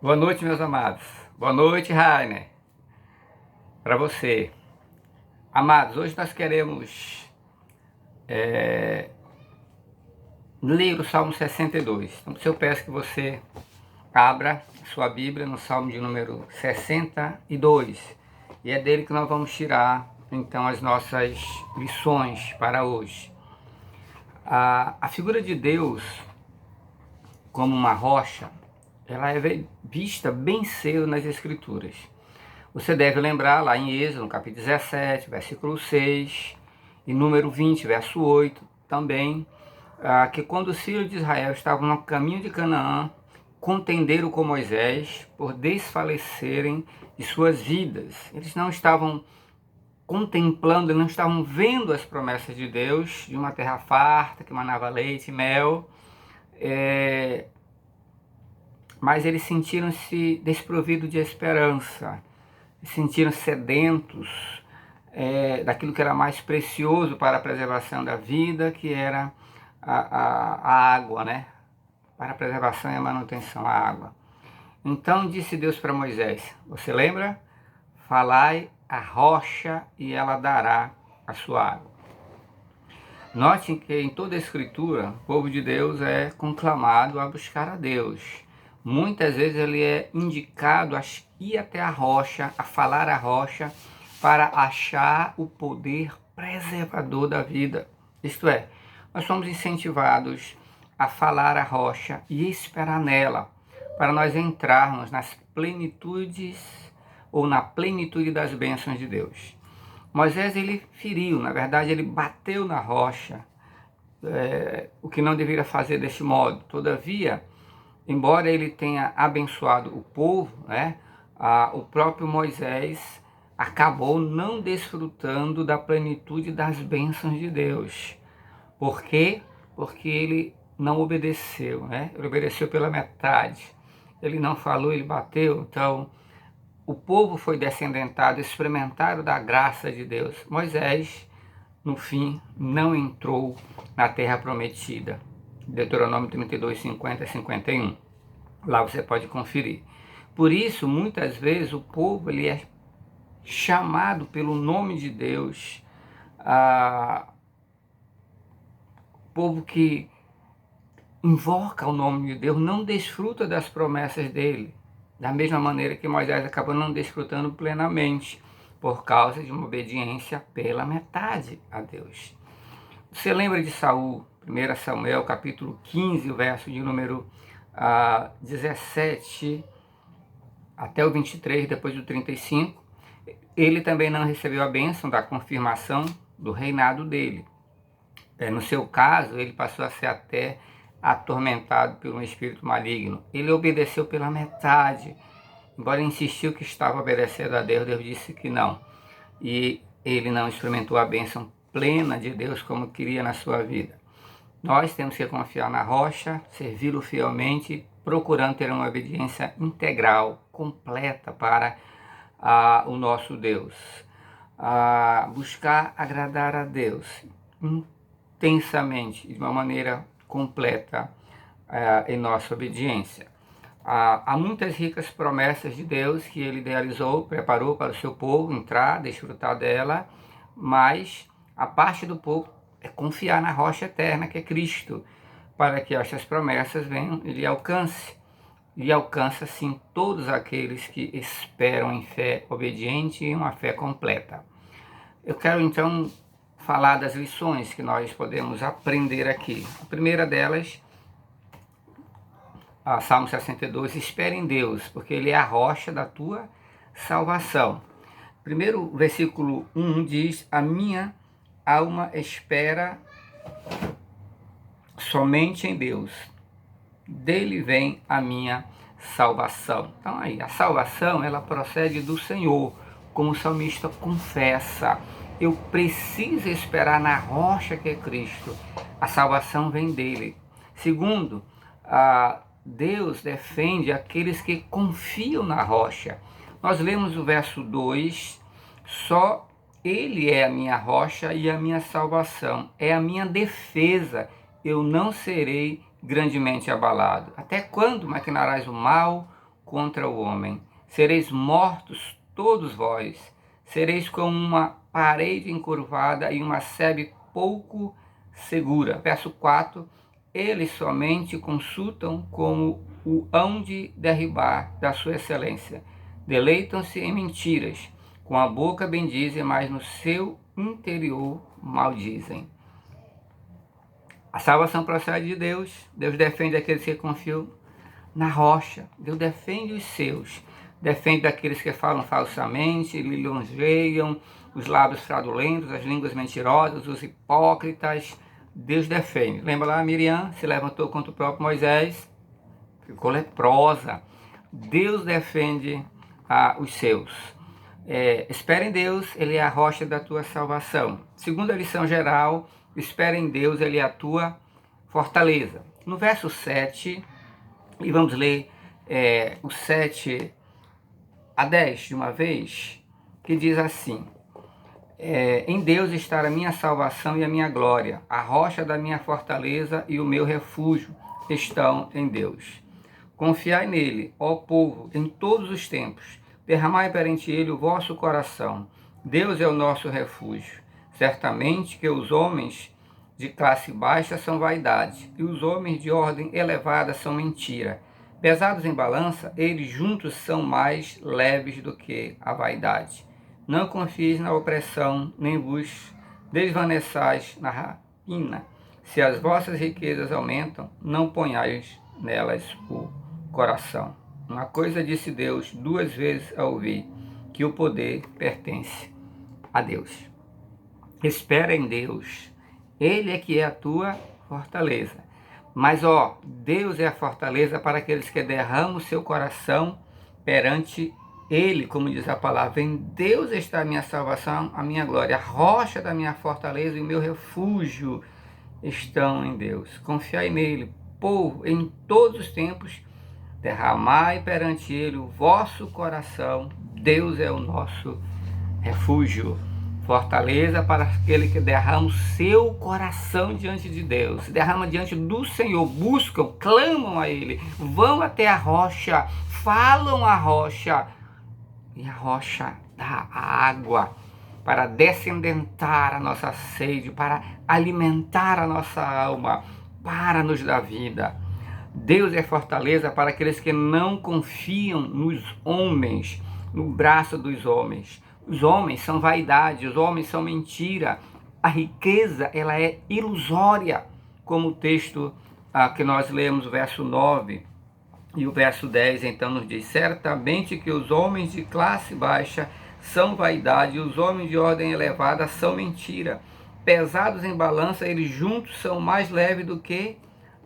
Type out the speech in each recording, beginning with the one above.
Boa noite, meus amados. Boa noite, Rainer. Para você. Amados, hoje nós queremos ler o Salmo 62. Então, eu peço que você abra sua Bíblia no Salmo de número 62. E é dele que nós vamos tirar, então, as nossas lições para hoje. A figura de Deus como uma rocha, ela é vista bem cedo nas Escrituras. Você deve lembrar lá em Êxodo, no capítulo 17, versículo 6, e número 20, verso 8, também, que quando os filhos de Israel estavam no caminho de Canaã, contenderam com Moisés por desfalecerem de suas vidas. Eles não estavam contemplando, não estavam vendo as promessas de Deus, de uma terra farta, que manava leite e mel, mas eles sentiram-se desprovidos de esperança, sentiram sedentos daquilo que era mais precioso para a preservação da vida, que era a água, né? Para a preservação e a manutenção, a água. Então disse Deus para Moisés, você lembra? Falai a rocha e ela dará a sua água. Note que em toda a Escritura, o povo de Deus é conclamado a buscar a Deus. Muitas vezes ele é indicado a ir até a rocha, a falar a rocha, para achar o poder preservador da vida. Isto é, nós somos incentivados a falar a rocha e esperar nela, para nós entrarmos nas plenitudes ou na plenitude das bênçãos de Deus. Moisés, ele feriu, na verdade ele bateu na rocha, o que não deveria fazer deste modo. Todavia, embora ele tenha abençoado o povo, né, o próprio Moisés acabou não desfrutando da plenitude das bênçãos de Deus. Por quê? Porque ele não obedeceu, né? Ele obedeceu pela metade. Ele não falou, ele bateu. Então, o povo foi descendentado, experimentaram da graça de Deus. Moisés, no fim, não entrou na terra prometida. Deuteronômio 32, 50 e 51. Lá você pode conferir. Por isso, muitas vezes, o povo ele é chamado pelo nome de Deus, povo que invoca o nome de Deus não desfruta das promessas dele, da mesma maneira que Moisés acabou não desfrutando plenamente, por causa de uma obediência pela metade a Deus. Você lembra de Saul, 1 Samuel, capítulo 15, o verso de número 17 até o 23, depois do 35, ele também não recebeu a bênção da confirmação do reinado dele. No seu caso, ele passou a ser até atormentado por um espírito maligno. Ele obedeceu pela metade, embora insistiu que estava obedecendo a Deus, Deus disse que não. E ele não experimentou a bênção plena de Deus como queria na sua vida. Nós temos que confiar na rocha, servi-lo fielmente, procurando ter uma obediência integral, completa para o nosso Deus. Buscar agradar a Deus intensamente, de uma maneira completa em nossa obediência. Há muitas ricas promessas de Deus que ele idealizou, preparou para o seu povo entrar, desfrutar dela, mas a parte do povo é confiar na rocha eterna que é Cristo, para que estas promessas venham e lhe alcance. E alcança, sim, todos aqueles que esperam em fé obediente e uma fé completa. Eu quero, então, falar das lições que nós podemos aprender aqui. A primeira delas, Salmo 62, espere em Deus, porque Ele é a rocha da tua salvação. Primeiro, versículo 1 diz, a minha alma espera somente em Deus. Dele vem a minha salvação. Então aí, a salvação, ela procede do Senhor, como o salmista confessa. Eu preciso esperar na rocha que é Cristo. A salvação vem dele. Segundo, Deus defende aqueles que confiam na rocha. Nós lemos o verso 2, só Ele é a minha rocha e a minha salvação, é a minha defesa, eu não serei grandemente abalado. Até quando maquinarás o mal contra o homem. Sereis mortos todos vós. Sereis como uma parede encurvada e uma sebe pouco segura. Verso 4. Eles somente consultam como o hão de derribar da sua excelência. Deleitam-se em mentiras. Com a boca bendizem, mas no seu interior maldizem. A salvação procede de Deus. Deus defende aqueles que confiam na rocha. Deus defende os seus. Defende daqueles que falam falsamente, lisonjeiam, os lábios fraudulentos, as línguas mentirosas, os hipócritas. Deus defende. Lembra lá, Miriam se levantou contra o próprio Moisés, ficou leprosa. Deus defende os seus. Espera em Deus, Ele é a rocha da tua salvação. Segunda lição geral, espera em Deus, Ele é a tua fortaleza. No verso 7, e vamos ler o 7 a 10 de uma vez, que diz assim: em Deus está a minha salvação e a minha glória, a rocha da minha fortaleza e o meu refúgio estão em Deus. Confiai nele, ó povo, em todos os tempos, derramai perante ele o vosso coração. Deus é o nosso refúgio. Certamente que os homens de classe baixa são vaidade, e os homens de ordem elevada são mentira. Pesados em balança, eles juntos são mais leves do que a vaidade. Não confieis na opressão, nem vos desvaneçais na rapina. Se as vossas riquezas aumentam, não ponhais nelas o coração. Uma coisa disse Deus 2 vezes a ouvir, que o poder pertence a Deus. Espera em Deus. Ele é que é a tua fortaleza. Mas, Deus é a fortaleza para aqueles que derramam o seu coração perante Ele, como diz a palavra. Em Deus está a minha salvação, a minha glória, a rocha da minha fortaleza e o meu refúgio estão em Deus. Confiai nele, povo, em todos os tempos, derramai perante Ele o vosso coração. Deus é o nosso refúgio. Fortaleza para aquele que derrama o seu coração diante de Deus, derrama diante do Senhor, buscam, clamam a Ele, vão até a rocha, falam a rocha, e a rocha dá a água para descendentar a nossa sede, para alimentar a nossa alma, para nos dar vida. Deus é fortaleza para aqueles que não confiam nos homens, no braço dos homens. Os homens são vaidade, os homens são mentira. A riqueza, ela é ilusória, como o texto que nós lemos, o verso 9 e o verso 10, então nos diz: certamente que os homens de classe baixa são vaidade, e os homens de ordem elevada são mentira. Pesados em balança, eles juntos são mais leves do que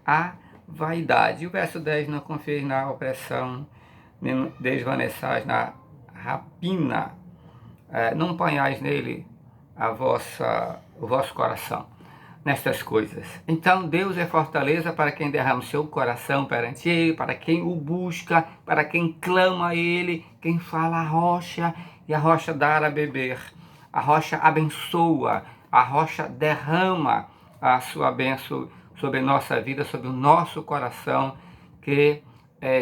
a vaidade. E o verso 10, não confieis na opressão, nem desvaneçais na rapina. Não ponhais nele o vosso coração nestas coisas. Então Deus é fortaleza para quem derrama o seu coração perante Ele, para quem o busca, para quem clama a Ele, quem fala a rocha, e a rocha dá a beber. A rocha abençoa, a rocha derrama a sua bênção sobre a nossa vida, sobre o nosso coração, que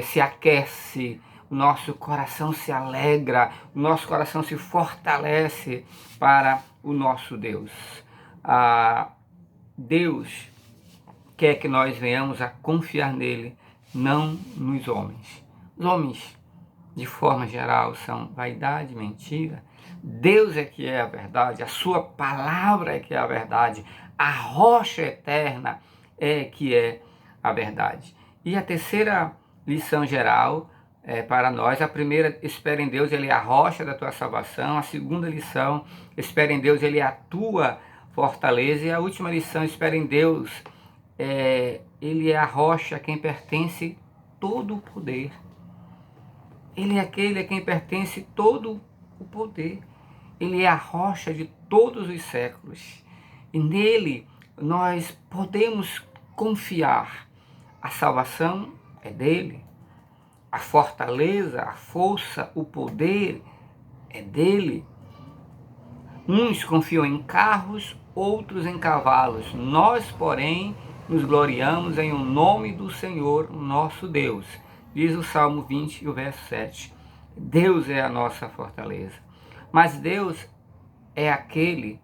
se aquece, o nosso coração se alegra, o nosso coração se fortalece para o nosso Deus. Deus quer que nós venhamos a confiar nele, não nos homens. Os homens, de forma geral, são vaidade, mentira. Deus é que é a verdade, a sua palavra é que é a verdade, a rocha eterna é que é a verdade. E a terceira lição geral para nós: a primeira, espera em Deus, Ele é a rocha da tua salvação. A segunda lição, espera em Deus, Ele é a tua fortaleza. E a última lição, espera em Deus, Ele é a rocha a quem pertence todo o poder. Ele é aquele a quem pertence todo o poder. Ele é a rocha de todos os séculos. E nele nós podemos confiar. A salvação é dele. A fortaleza, a força, o poder é dele. Uns confiam em carros, outros em cavalos. Nós, porém, nos gloriamos em o nome do Senhor, nosso Deus. diz o Salmo 20 e o verso 7. Deus é a nossa fortaleza. Mas Deus é aquele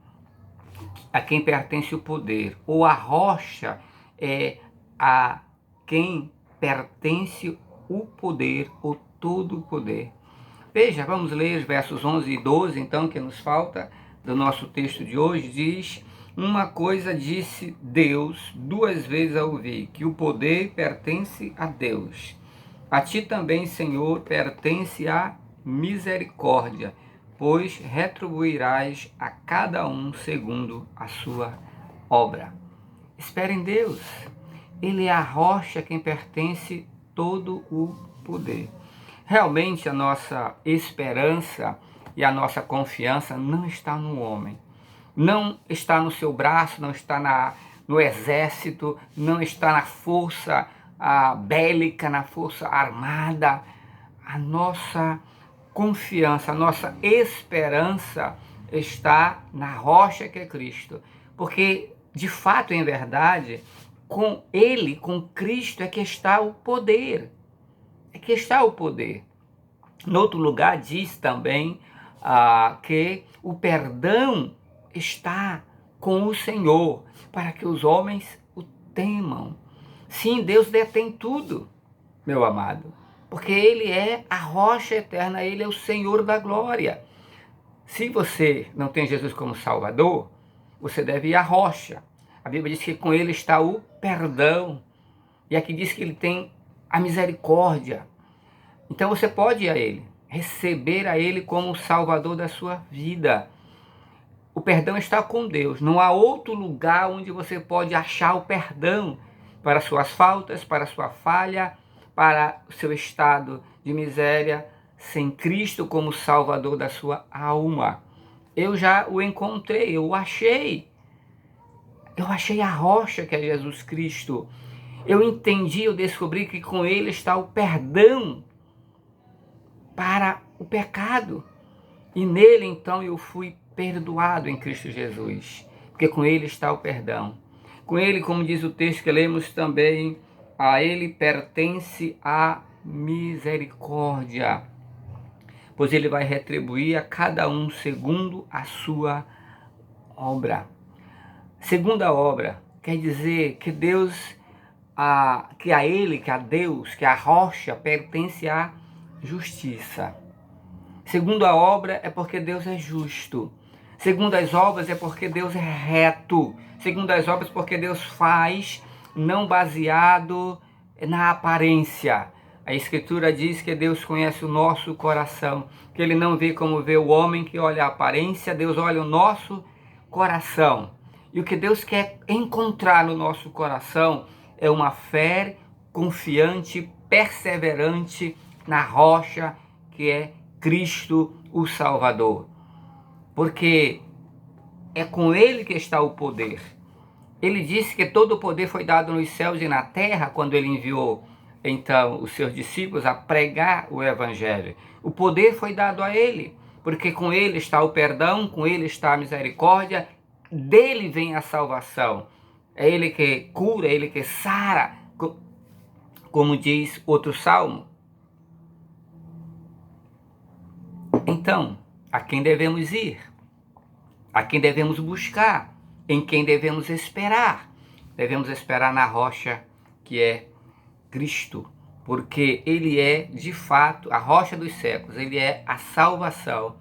a quem pertence o poder, ou a rocha é a quem pertence o poder, ou todo o poder. Veja, vamos ler os versos 11 e 12, então, que nos falta do nosso texto de hoje. Diz: uma coisa disse Deus 2 vezes a ouvir, que o poder pertence a Deus. A ti também, Senhor, pertence a misericórdia, pois retribuirás a cada um segundo a sua obra. Espere em Deus. Ele é a rocha a quem pertence todo o poder. Realmente a nossa esperança e a nossa confiança não está no homem. Não está no seu braço, não está no exército, não está na força bélica, na força armada. A nossa confiança, a nossa esperança está na rocha que é Cristo. Porque, de fato, em verdade, com Ele, com Cristo, é que está o poder. É que está o poder. No outro lugar diz também que o perdão está com o Senhor, para que os homens o temam. Sim, Deus detém tudo, meu amado, porque Ele é a rocha eterna, Ele é o Senhor da glória. Se você não tem Jesus como Salvador, você deve ir à rocha. A Bíblia diz que com Ele está o perdão, e aqui diz que Ele tem a misericórdia. Então você pode ir a Ele, receber a Ele como o Salvador da sua vida. O perdão está com Deus. Não há outro lugar onde você pode achar o perdão para suas faltas, para sua falha, para o seu estado de miséria, sem Cristo como Salvador da sua alma. Eu já o encontrei, eu o achei. Eu achei a rocha que é Jesus Cristo. Eu entendi, eu descobri que com Ele está o perdão para o pecado. E nele, então, eu fui perdoado em Cristo Jesus, porque com Ele está o perdão. Com Ele, como diz o texto que lemos também, a Ele pertence a misericórdia, pois Ele vai retribuir a cada um segundo a sua obra. Segunda obra quer dizer que Deus, que a Ele, que a Deus, que a rocha pertence à justiça. Segundo a obra é porque Deus é justo. Segundo as obras é porque Deus é reto. Segundo as obras porque Deus faz, não baseado na aparência. A Escritura diz que Deus conhece o nosso coração, que Ele não vê como vê o homem que olha a aparência, Deus olha o nosso coração. E o que Deus quer encontrar no nosso coração é uma fé confiante, perseverante na rocha que é Cristo, o Salvador. Porque é com Ele que está o poder. Ele disse que todo o poder foi dado nos céus e na terra quando Ele enviou, então, os seus discípulos a pregar o Evangelho. O poder foi dado a Ele, porque com Ele está o perdão, com Ele está a misericórdia, dele vem a salvação. É Ele que cura, é Ele que sara, como diz outro salmo. Então, a quem devemos ir? A quem devemos buscar? Em quem devemos esperar? Devemos esperar na rocha que é Cristo, porque Ele é, de fato, a rocha dos séculos, Ele é a salvação,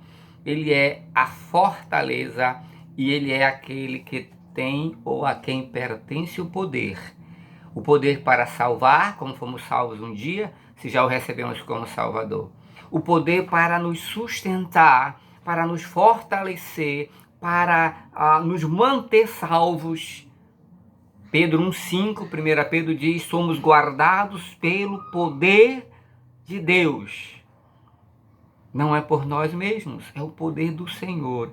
Ele é a fortaleza e Ele é aquele que tem ou a quem pertence o poder. O poder para salvar, como fomos salvos um dia, se já o recebemos como Salvador. O poder para nos sustentar, para nos fortalecer, para nos manter salvos. Pedro 1,5, 1 Pedro diz, somos guardados pelo poder de Deus. Não é por nós mesmos, é o poder do Senhor.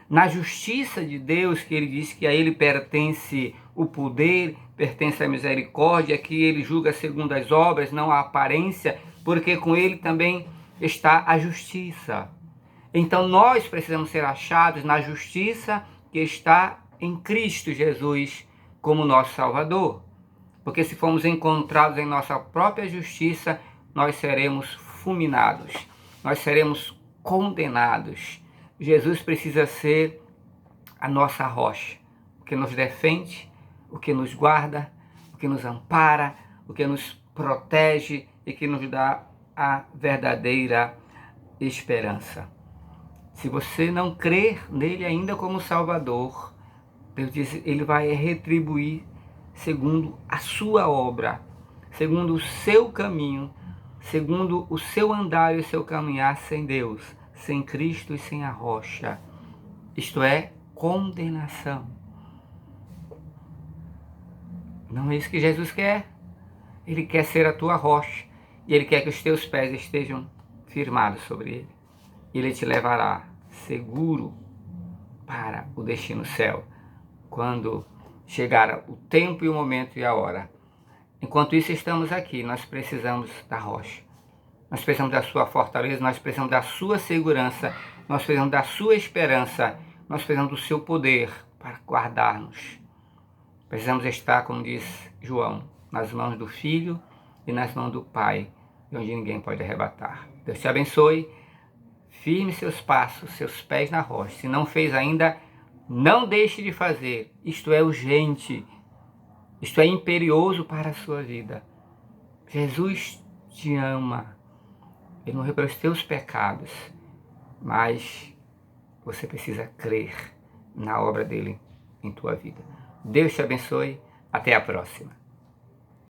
Na justiça de Deus, que Ele diz que a Ele pertence o poder, pertence a misericórdia, que Ele julga segundo as obras, não a aparência, porque com Ele também está a justiça. Então nós precisamos ser achados na justiça que está em Cristo Jesus como nosso Salvador. Porque se formos encontrados em nossa própria justiça, nós seremos fulminados, nós seremos condenados. Jesus precisa ser a nossa rocha, o que nos defende, o que nos guarda, o que nos ampara, o que nos protege e que nos dá a verdadeira esperança. Se você não crer nele ainda como Salvador, Deus diz, ele vai retribuir segundo a sua obra, segundo o seu caminho, segundo o seu andar e o seu caminhar sem Deus, sem Cristo e sem a rocha. Isto é, condenação. Não é isso que Jesus quer. Ele quer ser a tua rocha e ele quer que os teus pés estejam firmados sobre ele. Ele te levará seguro para o destino céu, quando chegar o tempo e o momento e a hora. Enquanto isso, estamos aqui, nós precisamos da rocha. Nós precisamos da sua fortaleza, nós precisamos da sua segurança, nós precisamos da sua esperança, nós precisamos do seu poder para guardar-nos. Precisamos estar, como diz João, nas mãos do Filho e nas mãos do Pai, de onde ninguém pode arrebatar. Deus te abençoe, firme seus passos, seus pés na rocha. Se não fez ainda, não deixe de fazer. Isto é urgente, isto é imperioso para a sua vida. Jesus te ama. Ele morreu pelos teus pecados, mas você precisa crer na obra dele em tua vida. Deus te abençoe. Até a próxima.